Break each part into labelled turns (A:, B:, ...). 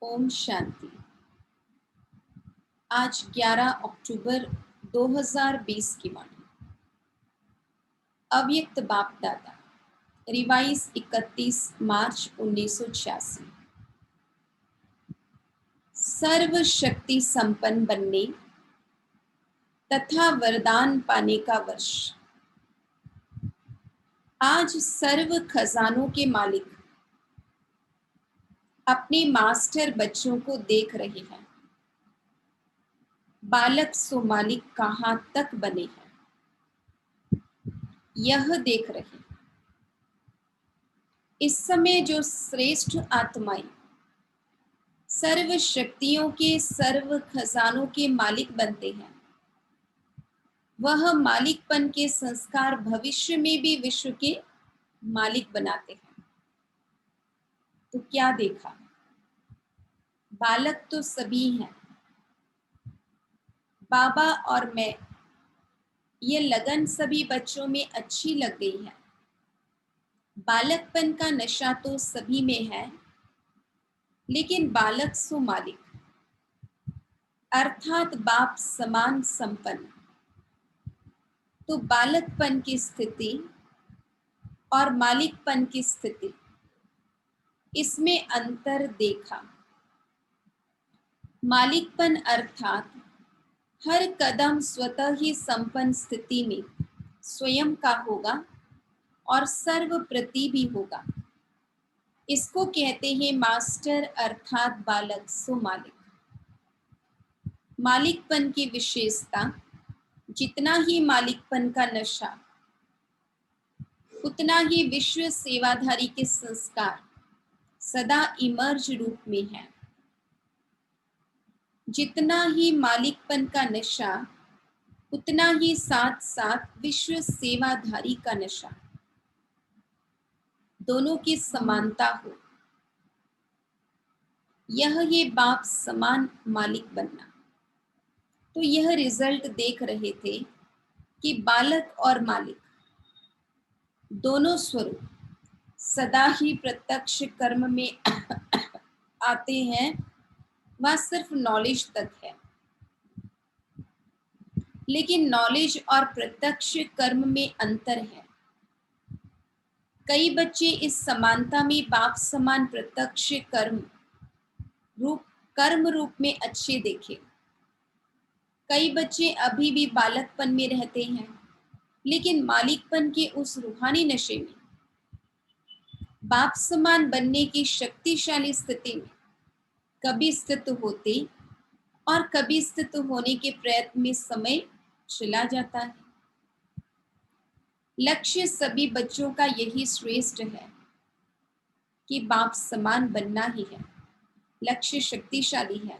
A: ओम शांति। आज 11 अक्टूबर 2020 की वाणी। अव्यक्त बाप दादा, रिवाइज 31 मार्च 1986। सर्व शक्ति संपन्न बनने तथा वरदान पाने का वर्ष। आज सर्व खजानों के मालिक अपने मास्टर बच्चों को देख रहे हैं। बालक सो मालिक कहाँ तक बने हैं, यह देख रहे हैं। इस समय जो श्रेष्ठ आत्माएं सर्व शक्तियों के सर्व खजानों के मालिक बनते हैं, वह मालिकपन के संस्कार भविष्य में भी विश्व के मालिक बनाते हैं। तो क्या देखा? बालक तो सभी हैं, बाबा और मैं। ये लगन सभी बच्चों में अच्छी लग गई है। बालकपन का नशा तो सभी में है, लेकिन बालक सो मालिक अर्थात बाप समान संपन्न। तो बालकपन की स्थिति और मालिकपन की स्थिति, इसमें अंतर देखा। मालिकपन अर्थात हर कदम स्वतः ही संपन्न स्थिति में स्वयं का होगा और सर्व प्रति भी होगा। इसको कहते हैं मास्टर अर्थात बालक सो मालिक। मालिकपन की विशेषता, जितना ही मालिकपन का नशा, उतना ही विश्व सेवाधारी के संस्कार सदा इमर्ज रूप में है। जितना ही मालिकपन का नशा, उतना ही साथ साथ विश्व सेवाधारी का नशा। दोनों की समानता हो, यह ये बाप समान मालिक बनना। तो यह रिजल्ट देख रहे थे कि बालक और मालिक दोनों स्वरूप सदा ही प्रत्यक्ष कर्म में आते हैं। वह सिर्फ नॉलेज तक है, लेकिन नॉलेज और प्रत्यक्ष कर्म में अंतर है। कई बच्चे इस समानता में बाप समान प्रत्यक्ष कर्म रूप में अच्छे देखे। कई बच्चे अभी भी बालकपन में रहते हैं, लेकिन मालिकपन के उस रूहानी नशे में बाप समान बनने की शक्तिशाली स्थिति में कभी स्थित होते और कभी स्थित होने के प्रयत्न में समय चला जाता है। लक्ष्य सभी बच्चों का यही श्रेष्ठ है कि बाप समान बनना ही है। लक्ष्य शक्तिशाली है।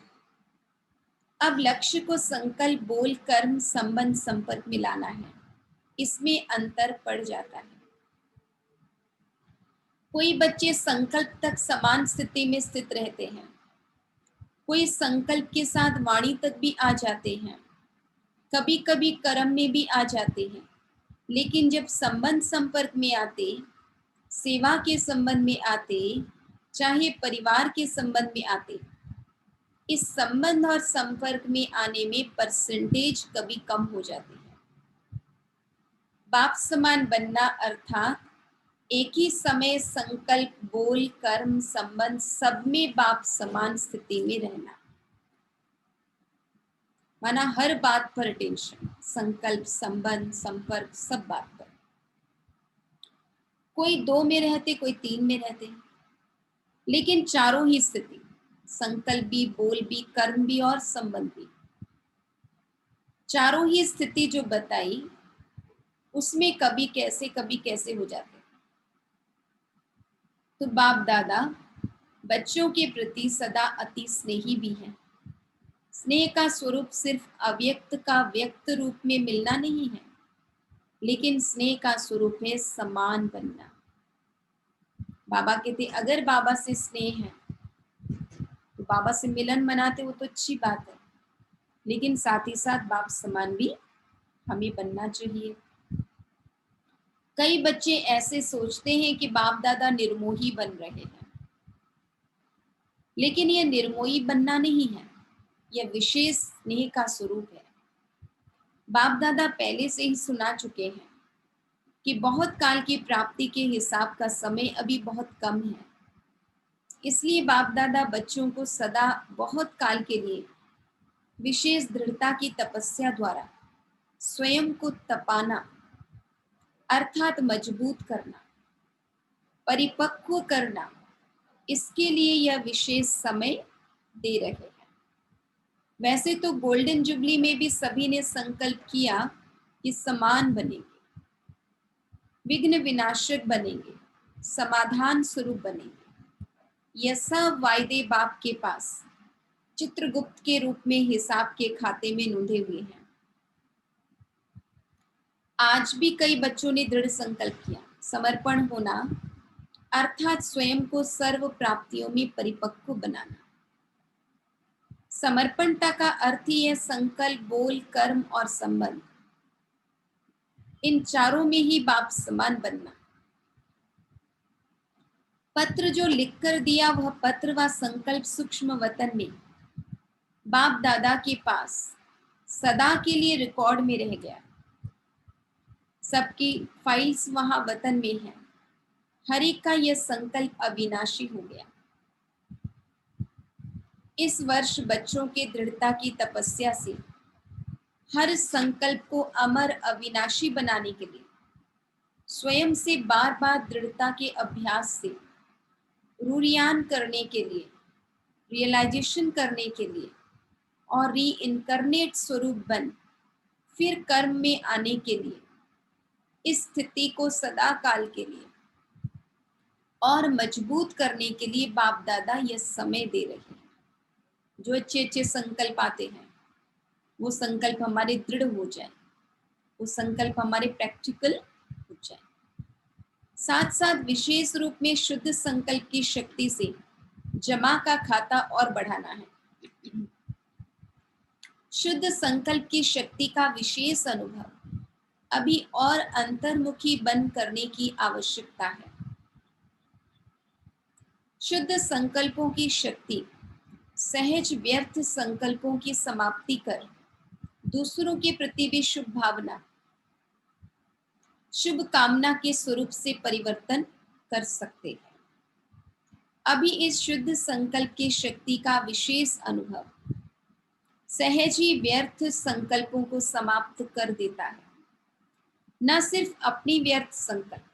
A: अब लक्ष्य को संकल्प, बोल, कर्म, संबंध, संपर्क में लाना है। इसमें अंतर पड़ जाता है। कोई बच्चे संकल्प तक समान स्थिति में स्थित रहते हैं, कोई संकल्प के साथ वाणी तक भी आ जाते हैं, कभी कभी कर्म में भी आ जाते हैं, लेकिन जब संबंध संपर्क में आते, सेवा के संबंध में आते, चाहे परिवार के संबंध में आते, इस संबंध और संपर्क में आने में परसेंटेज कभी कम हो जाती है। बाप समान बनना अर्थात एक ही समय संकल्प, बोल, कर्म, संबंध सब में बाप समान स्थिति में रहना। माना हर बात पर टेंशन, संकल्प, संबंध, संपर्क, सब बात पर। कोई 2 में रहते, कोई 3 में रहते, लेकिन चारों ही स्थिति, संकल्प भी, बोल भी, कर्म भी और संबंध भी, चारों ही स्थिति जो बताई, उसमें कभी कैसे हो जाते। तो बाप दादा बच्चों के प्रति सदा अति स्नेही भी है। स्नेह का स्वरूप सिर्फ अव्यक्त का व्यक्त रूप में मिलना नहीं है, लेकिन स्नेह का स्वरूप है समान बनना। बाबा कहते अगर बाबा से स्नेह है तो बाबा से मिलन मनाते, वो तो अच्छी बात है, लेकिन साथ ही साथ बाप समान भी हमें बनना चाहिए। कई बच्चे ऐसे सोचते हैं कि बाप दादा निर्मोही बन रहे हैं। लेकिन यह निर्मोही बनना नहीं है, यह विशेष स्नेह का स्वरूप है। बाप दादा पहले से ही सुना चुके हैं कि बहुत काल की प्राप्ति के हिसाब का समय अभी बहुत कम है। इसलिए बाप दादा बच्चों को सदा बहुत काल के लिए विशेष दृढ़ता की तपस्या द्वारा स्वयं को तपाना अर्थात मजबूत करना, परिपक्व करना, इसके लिए यह विशेष समय दे रहे हैं। वैसे तो गोल्डन जुबली में भी सभी ने संकल्प किया कि समान बनेंगे, विघ्न विनाशक बनेंगे, समाधान स्वरूप बनेंगे। यह सब वायदे बाप के पास चित्रगुप्त के रूप में हिसाब के खाते में नोंधे हुए हैं। आज भी कई बच्चों ने दृढ़ संकल्प किया, समर्पण होना अर्थात स्वयं को सर्व प्राप्तियों में परिपक्व बनाना। समर्पणता का अर्थ ही है संकल्प, बोल, कर्म और संबंध, इन चारों में ही बाप समान बनना। पत्र जो लिखकर दिया वह पत्र व संकल्प सूक्ष्म वतन में बाप दादा के पास सदा के लिए रिकॉर्ड में रह गया। सबकी फाइल्स वहां वतन में है। हर एक का यह संकल्प अविनाशी हो गया। इस वर्ष बच्चों के दृढ़ता की तपस्या से हर संकल्प को अमर अविनाशी बनाने के लिए स्वयं से बार बार दृढ़ता के अभ्यास से रूरियान करने के लिए, रियलाइजेशन करने के लिए और री इनकर्नेट स्वरूप बन फिर कर्म में आने के लिए, इस स्थिति को सदा काल के लिए और मजबूत करने के लिए बाप दादा यह समय दे रहे हैं। जो अच्छे अच्छे संकल्प आते हैं वो संकल्प हमारे दृढ़ हो जाए, वो संकल्प हमारे प्रैक्टिकल हो जाए। साथ साथ विशेष रूप में शुद्ध संकल्प की शक्ति से जमा का खाता और बढ़ाना है। शुद्ध संकल्प की शक्ति का विशेष अनुभव अभी और अंतर्मुखी बन करने की आवश्यकता है। शुद्ध संकल्पों की शक्ति सहज व्यर्थ संकल्पों की समाप्ति कर दूसरों के प्रति भी शुभ भावना, शुभ कामना के स्वरूप से परिवर्तन कर सकते हैं। अभी इस शुद्ध संकल्प की शक्ति का विशेष अनुभव सहज ही व्यर्थ संकल्पों को समाप्त कर देता है। न सिर्फ अपनी व्यर्थ संकल्प,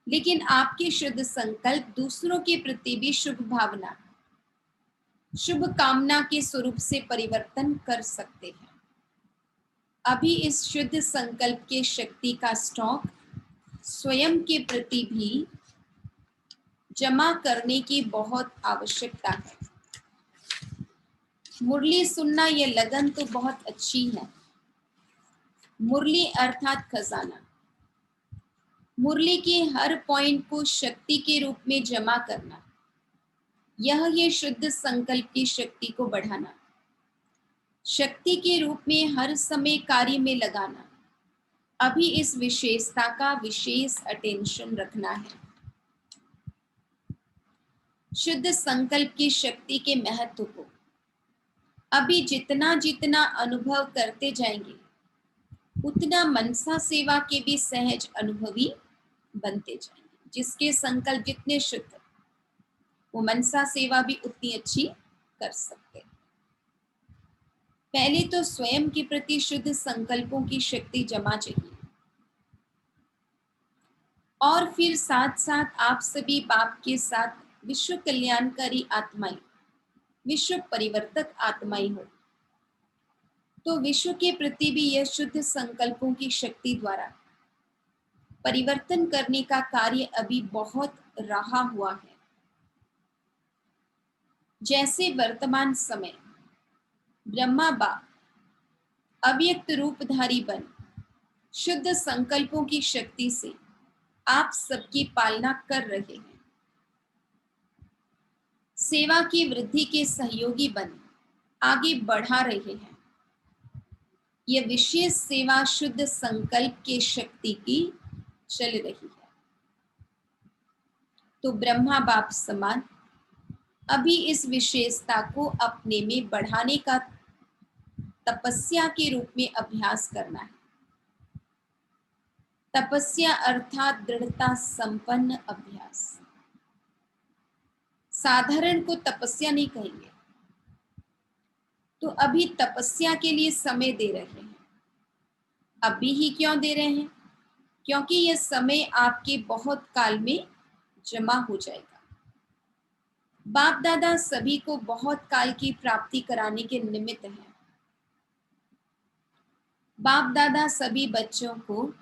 A: लेकिन आपके शुद्ध संकल्प दूसरों के प्रति भी शुभ भावना, शुभ कामना के स्वरूप से परिवर्तन कर सकते हैं। अभी इस शुद्ध संकल्प के शक्ति का स्टॉक स्वयं के प्रति भी जमा करने की बहुत आवश्यकता है। मुरली सुनना यह लगन तो बहुत अच्छी है। मुरली अर्थात खजाना, मुरली के हर पॉइंट को शक्ति के रूप में जमा करना, यह ये शुद्ध संकल्प की शक्ति को बढ़ाना, शक्ति के रूप में हर समय कार्य में लगाना, अभी इस विशेषता का विशेष अटेंशन रखना है। शुद्ध संकल्प की शक्ति के महत्व को अभी जितना जितना अनुभव करते जाएंगे उतना मनसा सेवा के भी सहज अनुभवी बनते जाएंगे। जिसके संकल्प जितने शुद्ध वो मनसा सेवा भी उतनी अच्छी कर सकते हैं। पहले तो स्वयं के प्रति शुद्ध संकल्पों की शक्ति जमा चाहिए और फिर साथ साथ आप सभी बाप के साथ विश्व कल्याणकारी आत्माएं, विश्व परिवर्तक आत्माएं हो तो विश्व के प्रति भी यह शुद्ध संकल्पों की शक्ति द्वारा परिवर्तन करने का कार्य अभी बहुत रहा हुआ है। जैसे वर्तमान समय ब्रह्मा बाप अव्यक्त रूपधारी बन शुद्ध संकल्पों की शक्ति से आप सबकी पालना कर रहे हैं, सेवा की वृद्धि के सहयोगी बन आगे बढ़ा रहे हैं। यह विशेष सेवा शुद्ध संकल्प के शक्ति की चल रही है। तो ब्रह्मा बाप समान अभी इस विशेषता को अपने में बढ़ाने का तपस्या के रूप में अभ्यास करना है। तपस्या अर्थात दृढ़ता संपन्न अभ्यास। साधारण को तपस्या नहीं कहेंगे। तो अभी तपस्या के लिए समय दे रहे हैं। अभी ही क्यों दे रहे हैं? क्योंकि यह समय आपके बहुत काल में जमा हो जाएगा। बाप दादा सभी को बहुत काल की प्राप्ति कराने के निमित्त हैं। बाप दादा सभी बच्चों को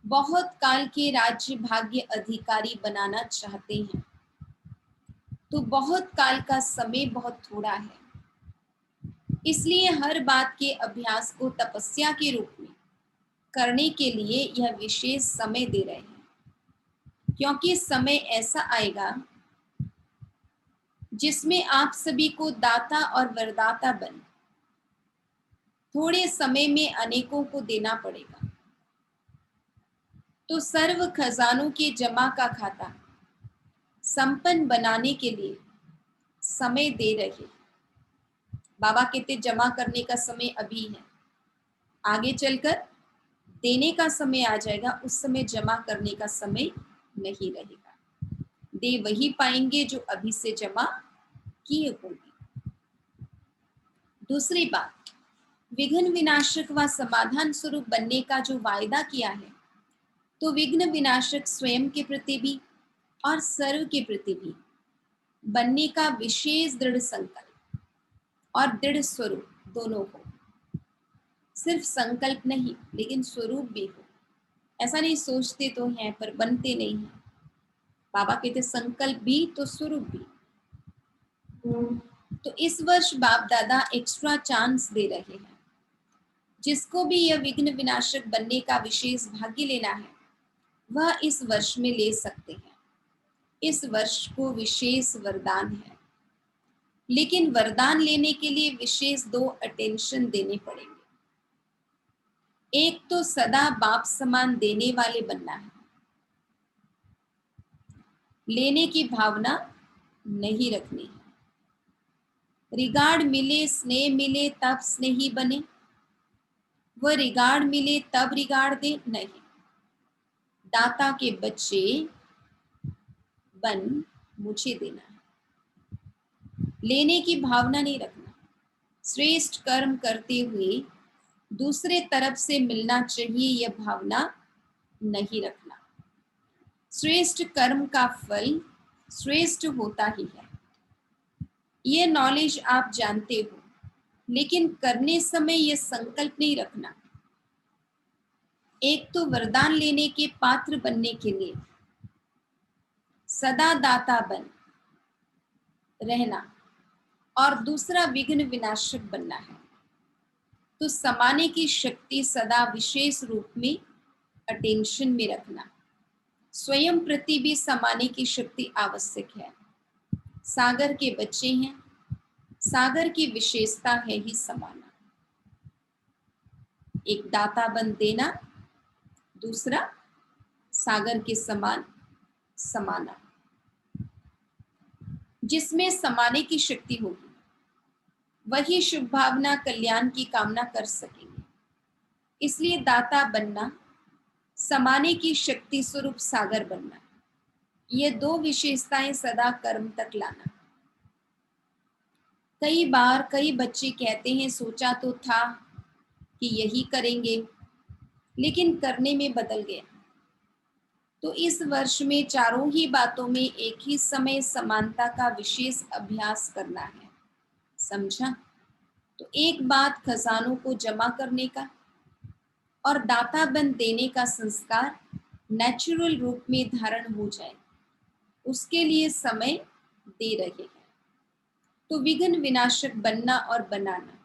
A: बहुत काल के राज्य भाग्य अधिकारी बनाना चाहते हैं। तो बहुत काल का समय बहुत थोड़ा है, इसलिए हर बात के अभ्यास को तपस्या के रूप में करने के लिए यह विशेष समय दे रहे हैं। क्योंकि समय ऐसा आएगा जिसमें आप सभी को दाता और वरदाता बन थोड़े समय में अनेकों को देना पड़ेगा। तो सर्व खजानों के जमा का खाता संपन्न बनाने के लिए समय दे रहे। बाबा कहते जमा करने का समय अभी है, आगे चलकर देने का समय आ जाएगा, उस समय जमा करने का समय नहीं रहेगा। दे वही पाएंगे जो अभी से जमा किए होंगे। दूसरी बात, विघ्न विनाशक व समाधान स्वरूप बनने का जो वायदा किया है, तो विघ्न विनाशक स्वयं के प्रति भी और सर्व के प्रति भी बनने का विशेष दृढ़ संकल्प और दृढ़ स्वरूप दोनों हो। सिर्फ संकल्प नहीं लेकिन स्वरूप भी हो। ऐसा नहीं सोचते तो हैं पर बनते नहीं हैं। बाबा कहते संकल्प भी तो स्वरूप भी। तो इस वर्ष बाप दादा एक्स्ट्रा चांस दे रहे हैं। जिसको भी यह विघ्न विनाशक बनने का विशेष भाग्य लेना है वह इस वर्ष में ले सकते हैं। इस वर्ष को विशेष वरदान है, लेकिन वरदान लेने के लिए विशेष 2 अटेंशन देने पड़ेंगे। एक तो सदा बाप समान देने वाले बनना है। लेने की भावना नहीं रखनी है। रिगार्ड मिले स्नेह मिले तब स्नेही बने, वह रिगार्ड मिले तब रिगार्ड दे नहीं। दाता के बच्चे बन मुझे देना है। लेने की भावना नहीं रखना। श्रेष्ठ कर्म करते हुए दूसरे तरफ से मिलना चाहिए यह भावना नहीं रखना। श्रेष्ठ कर्म का फल श्रेष्ठ होता ही है, ये नॉलेज आप जानते हो, लेकिन करने समय यह संकल्प नहीं रखना। एक तो वरदान लेने के पात्र बनने के लिए सदा दाता बन रहना और दूसरा विघ्न विनाशक बनना है। तो समाने की शक्ति सदा विशेष रूप में अटेंशन में रखना। स्वयं प्रति भी समाने की शक्ति आवश्यक है। सागर के बच्चे हैं, सागर की विशेषता है ही समाना। एक दाता बन देना, दूसरा सागर के समान समाना। जिसमें समाने की शक्ति होगी वही शुभ भावना कल्याण की कामना कर सकेंगे। इसलिए दाता बनना, समाने की शक्ति स्वरूप सागर बनना, ये 2 विशेषताएं सदा कर्म तक लाना। कई बार कई बच्चे कहते हैं सोचा तो था कि यही करेंगे, लेकिन करने में बदल गया। तो इस वर्ष में चारों ही बातों में एक ही समय समानता का विशेष अभ्यास करना है। समझा? तो एक बात खजानों को जमा करने का और दाता बन देने का संस्कार नेचुरल रूप में धारण हो जाए, उसके लिए समय दे रहे हैं। तो विघ्न विनाशक बनना और बनाना,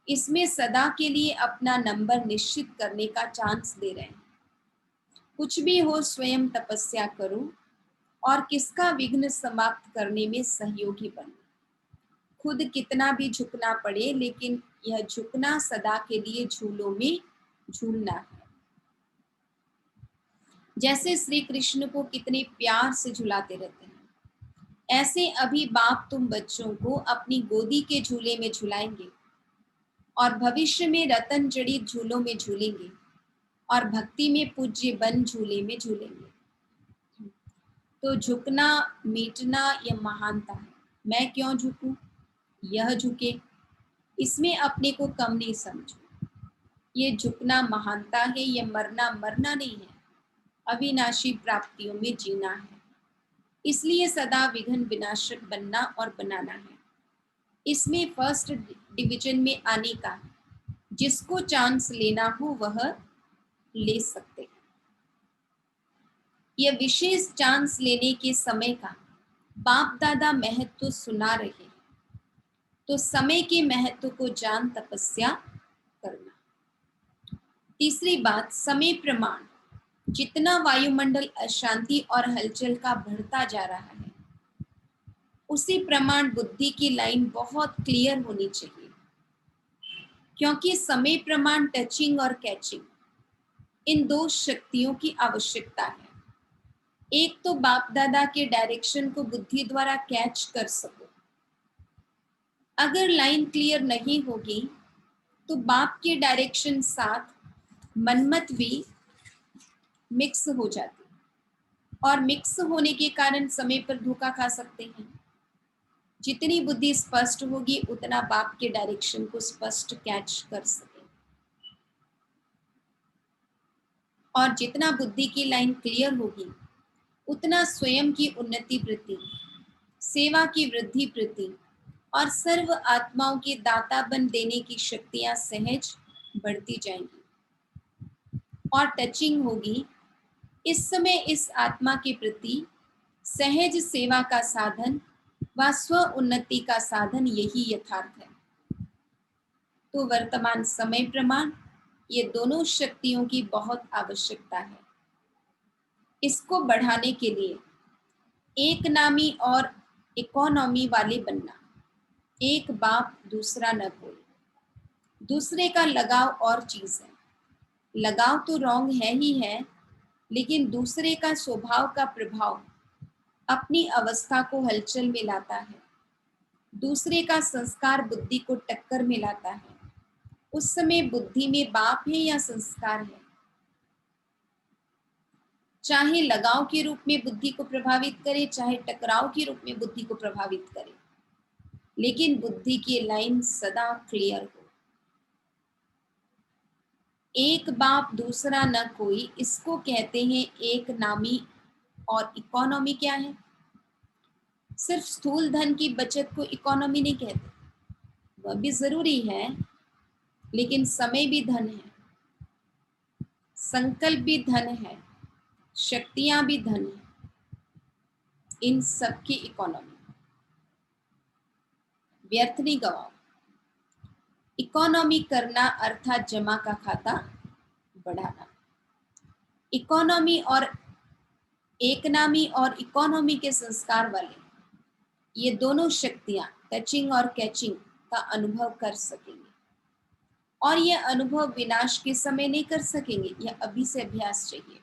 A: इसमें सदा के लिए अपना नंबर निश्चित करने का चांस दे रहे हैं। कुछ भी हो स्वयं तपस्या करो और किसका विघ्न समाप्त करने में सहयोगी बनो। खुद कितना भी झुकना पड़े, लेकिन यह झुकना सदा के लिए झूलों में झूलना है। जैसे श्री कृष्ण को कितने प्यार से झुलाते रहते हैं, ऐसे अभी बाप तुम बच्चों को अपनी गोदी के झूले में झुलाएंगे और भविष्य में रतन जड़ित झूलों में झूलेंगे और भक्ति में पूज्य बन झूले में झूलेंगे। तो झुकना, मिटना यह महानता है। मैं क्यों झुकूं, यह झुके, इसमें अपने को कम नहीं समझो। ये झुकना महानता है, ये मरना मरना नहीं है, अविनाशी प्राप्तियों में जीना है। इसलिए सदा विघ्न विनाशक बनना और बनाना है। इसमें फर्स्ट डिवीजन में आने का जिसको चांस लेना हो वह ले सकते हैं। यह विशेष चांस लेने के समय का बाप दादा महत्व सुना रहे हैं, तो समय के महत्व को जान तपस्या करना। तीसरी बात, समय प्रमाण। जितना वायुमंडल अशांति और हलचल का बढ़ता जा रहा है, उसी प्रमाण बुद्धि की लाइन बहुत क्लियर होनी चाहिए, क्योंकि समय प्रमाण टचिंग और कैचिंग, इन दो शक्तियों की आवश्यकता है। एक तो बाप दादा के डायरेक्शन को बुद्धि द्वारा कैच कर सको। अगर लाइन क्लियर नहीं होगी तो बाप के डायरेक्शन साथ मनमत भी मिक्स हो जाती, और मिक्स होने के कारण समय पर धोखा खा सकते हैं। जितनी बुद्धि स्पष्ट होगी उतना बाप के डायरेक्शन को स्पष्ट कैच कर सके, और जितना बुद्धि की लाइन क्लियर होगी उतना स्वयं की उन्नति वृद्धि, सेवा की वृद्धि वृद्धि और सर्व आत्माओं के दाता बन देने की शक्तियां सहज बढ़ती जाएंगी। और टचिंग होगी, इस समय इस आत्मा के प्रति सहज सेवा का साधन व स्व उन्नति का साधन यही यथार्थ है। तो वर्तमान समय प्रमाण, ये दोनों शक्तियों की बहुत आवश्यकता है। इसको बढ़ाने के लिए एक नामी और इकोनॉमी वाले बनना, एक बाप दूसरा न कोई। दूसरे का लगाव और चीज है, लगाव तो रॉन्ग है ही है, लेकिन दूसरे का स्वभाव का प्रभाव अपनी अवस्था को हलचल में लाता है। दूसरे का संस्कार बुद्धि को टक्कर में लाता है। उस समय बुद्धि में बाप है या संस्कार है, चाहे लगाव के रूप में बुद्धि को प्रभावित करे, चाहे टकराव के रूप में बुद्धि को प्रभावित करे, लेकिन बुद्धि की लाइन सदा क्लियर हो। एक बाप दूसरा न कोई, इसको कहते हैं एक नामी। और इकोनॉमी क्या है? सिर्फ स्थूल धन की बचत को इकोनॉमी नहीं कहते, वह भी जरूरी है, लेकिन समय भी धन है, संकल्प भी धन है, शक्तियां भी धन है, इन सब की इकोनॉमी। व्यर्थ नहीं गवाओ। इकोनॉमी करना अर्थात जमा का खाता बढ़ाना। इकोनॉमी और एक नामी और इकोनॉमी के संस्कार वाले ये दोनों शक्तियां टचिंग और कैचिंग का अनुभव कर सकेंगे, और यह अनुभव विनाश के समय नहीं कर सकेंगे, यह अभी से अभ्यास चाहिए।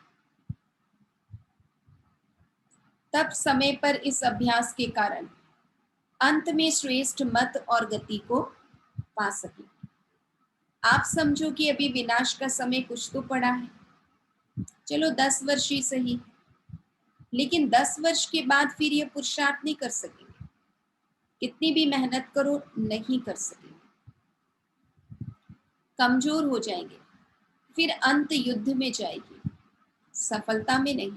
A: तब समय पर इस अभ्यास के कारण अंत में श्रेष्ठ मत और गति को पा सके। आप समझो कि अभी विनाश का समय कुछ तो पड़ा है, चलो 10 वर्ष ही सही, लेकिन 10 वर्ष के बाद फिर यह पुरुषार्थ नहीं कर सकेंगे, कितनी भी मेहनत करो नहीं कर सकेंगे, कमजोर हो जाएंगे, फिर अंत युद्ध में जाएगी, सफलता में नहीं।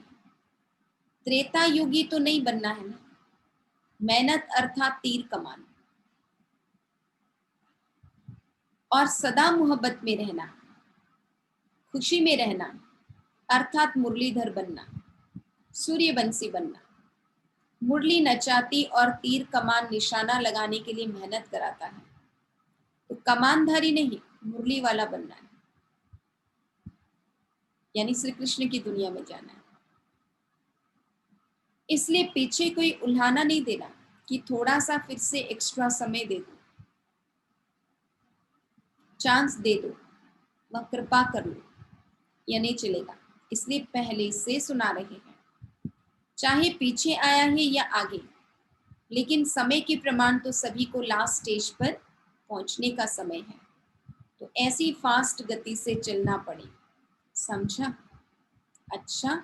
A: त्रेता युगी तो नहीं बनना है ना, मेहनत अर्थात तीर कमान, और सदा मोहब्बत में रहना, खुशी में रहना अर्थात मुरलीधर बनना, सूर्यवंशी बनना। मुरली नचाती और तीर कमान निशाना लगाने के लिए मेहनत कराता है, तो कमानधारी नहीं, मुरली वाला बनना है, यानी श्री कृष्ण की दुनिया में जाना है। इसलिए पीछे कोई उल्हाना नहीं देना कि थोड़ा सा फिर से एक्स्ट्रा समय दे दो, चांस दे दो, वह कृपा कर लो, या नहीं चलेगा। इसलिए पहले से सुना रहे हैं, चाहे पीछे आया है या आगे, लेकिन समय के प्रमाण तो सभी को लास्ट स्टेज पर पहुंचने का समय है, तो ऐसी फास्ट गति से चलना पड़े। समझा? अच्छा।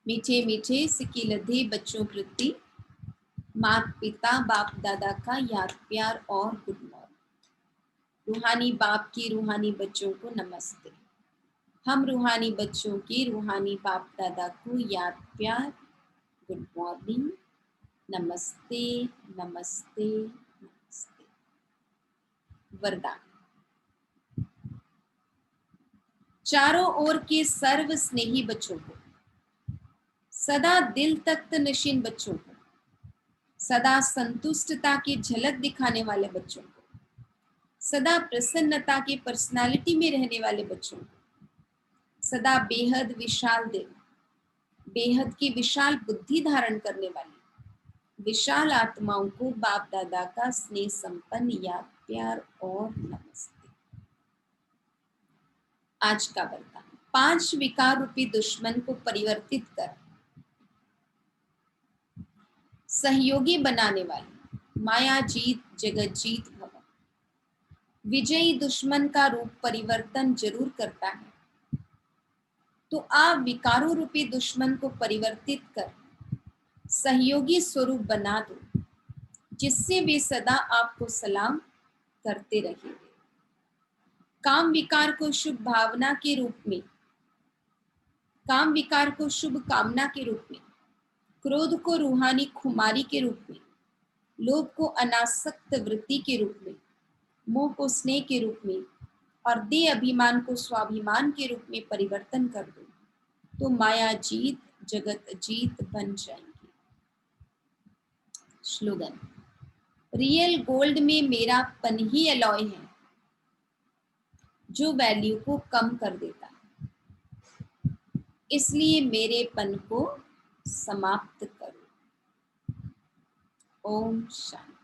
A: मीठे मीठे सिकिलधे बच्चों प्रति माता पिता बाप दादा का याद प्यार और गुड मॉर्निंग। रूहानी बाप की रूहानी बच्चों को नमस्ते। हम रूहानी बच्चों की रूहानी बाप दादा को याद प्यार, गुड मॉर्निंग, नमस्ते नमस्ते नमस्ते। वरदान। चारों ओर के सर्व स्नेही बच्चों को, सदा दिल तख्त नशीन बच्चों को, सदा संतुष्टता की झलक दिखाने वाले बच्चों को, सदा प्रसन्नता की पर्सनालिटी में रहने वाले बच्चों को, सदा बेहद विशाल दिल, बेहद की विशाल बुद्धि धारण करने वाली विशाल आत्माओं को बाप दादा का स्नेह संपन्न याद प्यार और नमस्ते। आज का वरदान। 5 विकार रूपी दुश्मन को परिवर्तित कर सहयोगी बनाने वाली माया जीत जगत जीत भव। विजयी दुश्मन का रूप परिवर्तन जरूर करता है, तो आप विकारों रूपी दुश्मन को परिवर्तित कर सहयोगी स्वरूप बना दो, जिससे वे सदा आपको सलाम करते रहेंगे। काम विकार को शुभ भावना के रूप में, काम विकार को शुभ कामना के रूप में, क्रोध को रूहानी खुमारी के रूप में, लोभ को अनासक्त वृत्ति के रूप में, मोह को स्नेह के रूप में और देह अभिमान को स्वाभिमान के रूप में परिवर्तन कर दो, तो माया जीत जगत जीत बन जाएंगी। स्लोगन। रियल गोल्ड में मेरा पन ही अलॉय है, जो वैल्यू को कम कर देता है, इसलिए मेरे पन को समाप्त करो। ओम शांति।